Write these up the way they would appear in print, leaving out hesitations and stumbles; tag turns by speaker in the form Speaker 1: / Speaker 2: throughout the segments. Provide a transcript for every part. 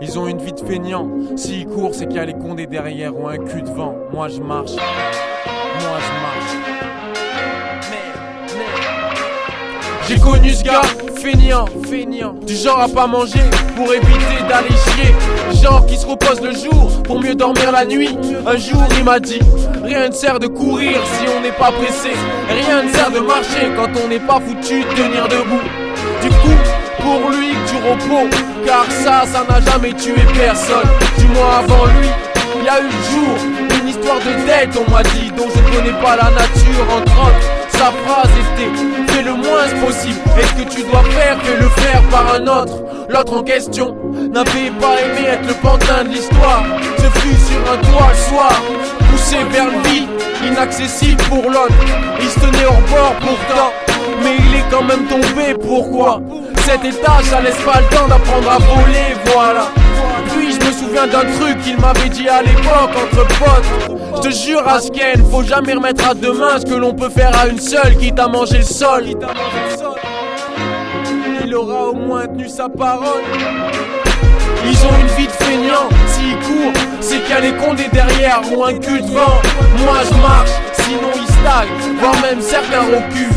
Speaker 1: Ils ont une vie de feignant. S'ils courent, c'est qu'il y a les condés derrière ou un cul devant. Moi je marche. J'ai connu ce gars, feignant, du genre à pas manger pour éviter d'aller chier. Genre qui se repose le jour pour mieux dormir la nuit. Un jour il m'a dit, rien ne sert de courir si on n'est pas pressé. Rien ne sert de marcher quand on n'est pas foutu de tenir debout. Du coup, pour lui du repos, car ça n'a jamais tué personne. Du moins avant lui, il y a eu le jour, une histoire de dette on m'a dit, dont je ne connais pas la nature entre autres. Sa phrase était, fais le moins possible, et ce que tu dois faire, fais-le faire par un autre. L'autre en question n'avait pas aimé être le pantin de l'histoire. Ce fut sur un toit le soir, poussé vers le vide, inaccessible pour l'autre. Il se tenait hors bord pourtant, mais il est quand même tombé, pourquoi? Cet étage, ça laisse pas le temps d'apprendre à voler, voilà. Puis je me souviens d'un truc qu'il m'avait dit à l'époque entre potes. Je te jure Asken, faut jamais remettre à demain ce que l'on peut faire à une seule, quitte à manger le sol. Il aura au moins tenu sa parole. Ils ont une vie de feignant, s'ils courent, c'est qu'il y a les condés derrière ou un cul devant. Moi je marche, sinon ils stagnent, voire même certains reculent.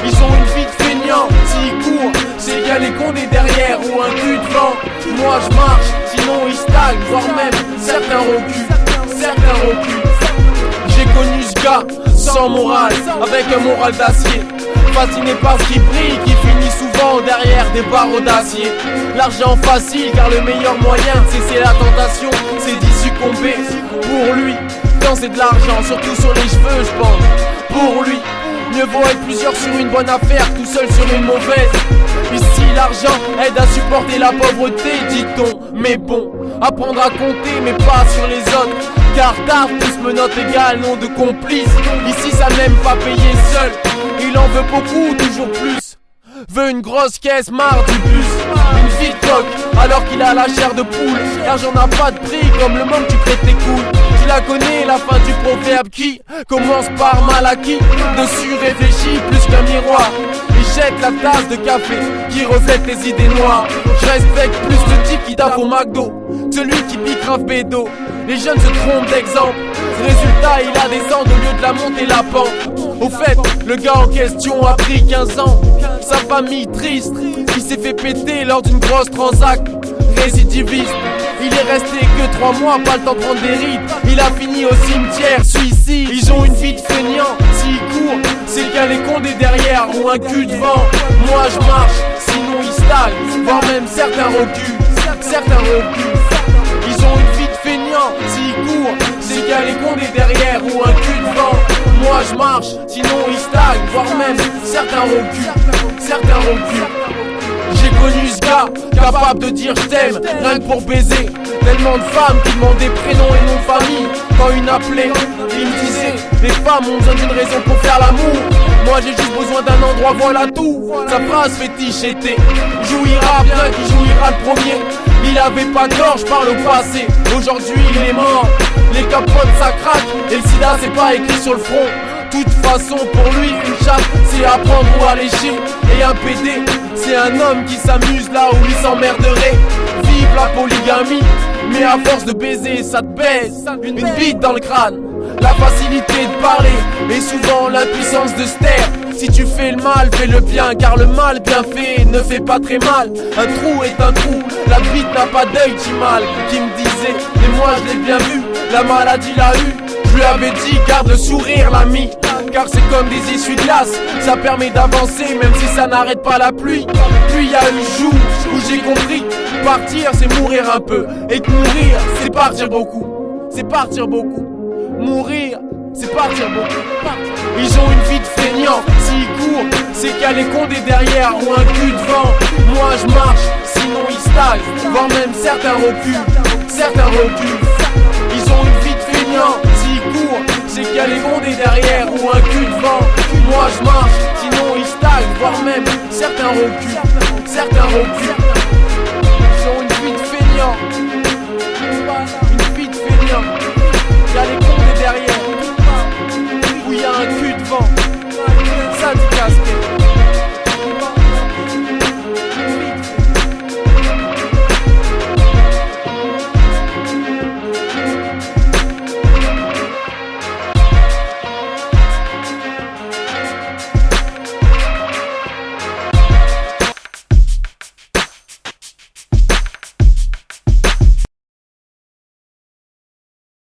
Speaker 1: Ils ont une vie de feignant, s'ils courent, c'est qu'il y a les condés derrière ou un cul devant. Moi je marche, sinon ils stagnent, voire même certains reculent. J'ai connu ce gars sans morale, avec un moral d'acier. Fasciné par ce qui brille, qui finit souvent derrière des barreaux d'acier. L'argent facile, car le meilleur moyen de cesser la tentation, c'est d'y succomber. Pour lui, danser de l'argent, surtout sur les cheveux je pense. Pour lui, mieux vaut être plusieurs sur une bonne affaire, tout seul sur une mauvaise. Ici l'argent aide à supporter la pauvreté, dit-on. Mais bon, apprendre à compter mais pas sur les autres, car tard tous menottes égale nom de complice. Ici ça n'aime pas payer seul, il en veut beaucoup, toujours plus. Veut une grosse caisse, marre du bus. Une vie de coq, alors qu'il a la chair de poule. L'argent n'a pas de prix, comme le monde tu crées tes couilles. Tu la connais, la fin du proverbe qui commence par mal acquis. Dessus réfléchis plus qu'un miroir, et jette la tasse de café qui reflète tes idées noires. Je respecte plus le type qui taffe au McDo, celui qui pique grave bédo. Les jeunes se trompent d'exemple, résultat il a des ans au lieu de la monter la pente. Au fait, le gars en question a pris 15 ans, sa famille triste, il s'est fait péter lors d'une grosse transac. Récidiviste, il est resté que 3 mois, pas le temps de prendre des rides. Il a fini au cimetière, suicide. Ils ont une vie de feignant, s'ils courent, c'est qu'il y a les condés derrière ou un cul devant. Moi je marche, sinon ils stagnent, voire même certains reculent. Ils ont une vie de feignant, s'ils courent, c'est qu'il y a les condés derrière ou un cul devant. Moi je marche, sinon ils stagnent, voire même certains reculent. J'ai connu ce gars, capable de dire je t'aime, rien que pour baiser. Tellement de femmes qui demandaient prénom et nom de famille. Quand une appelait, il me disait, les femmes ont besoin d'une raison pour faire l'amour. Moi j'ai juste besoin d'un endroit, voilà tout. Sa phrase fétiche était, jouira bien qui jouira le premier. Il avait pas tort, je parle au passé, aujourd'hui il est mort. Les capotes ça craque, et le sida c'est pas écrit sur le front. Toute façon pour lui une chatte c'est apprendre ou à lécher. Et un PD c'est un homme qui s'amuse là où il s'emmerderait. Vive la polygamie, mais à force de baiser ça te baise une bite dans le crâne. La facilité de parler et souvent l'impuissance de se taire. Si tu fais le mal, fais le bien, car le mal bien fait ne fait pas très mal. Un trou est un trou, la bite n'a pas d'œil, dit mal. Qui me disait, mais moi je l'ai bien vu, la maladie l'a eu. Je lui avais dit, garde le sourire l'ami, car c'est comme des essuie-glaces, ça permet d'avancer même si ça n'arrête pas la pluie. Puis il y a eu le jour où j'ai compris, partir c'est mourir un peu, et que mourir c'est partir beaucoup. Mourir c'est partir beaucoup. Ils ont une vie de feignant, s'ils courent, c'est qu'il y a les condés derrière ou un cul devant. Moi je marche, sinon ils stagnent, voire même certains reculent. Ils ont une vie de feignant, s'ils courent, c'est qu'il y a les condés derrière ou un cul devant. Moi je marche, sinon ils stagnent, voire même certains reculent.